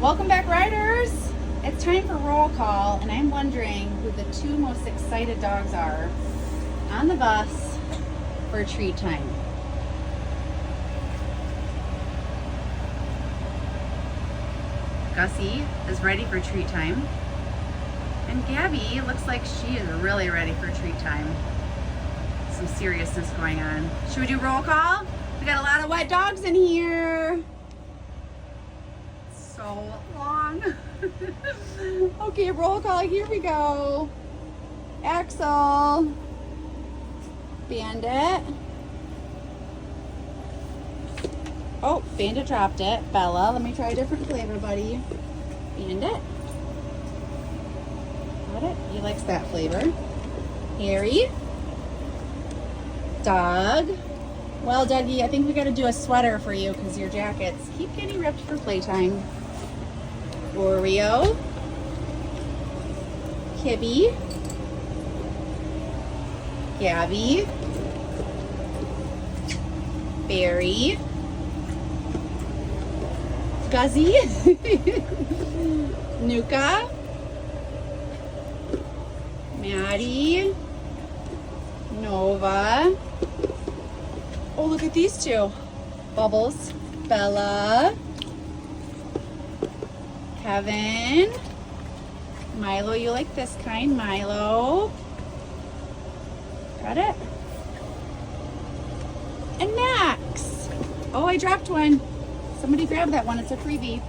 Welcome back, riders. It's time for roll call, and I'm wondering who the two most excited dogs are on the bus for treat time. Gussie is ready for treat time, and Gabby looks like she is really ready for treat time. Some seriousness going on. Should we do roll call? We got a lot of wet dogs in here. So long. Okay, roll call. Here we go. Axel. Bandit. Oh, Bandit dropped it. Bella, let me try a different flavor, buddy. Bandit. Got it? He likes that flavor. Harry. Doug. Well, Dougie, I think we got to do a sweater for you because your jackets keep getting ripped for playtime. Oreo. Kibby. Gabby. Barry. Guzzy. Nuka. Maddie. Nova. Oh, look at these two. Bubbles. Bella. Kevin. Milo, you like this kind? Milo. Got it? And Max. Oh, I dropped one. Somebody grab that one. It's a freebie.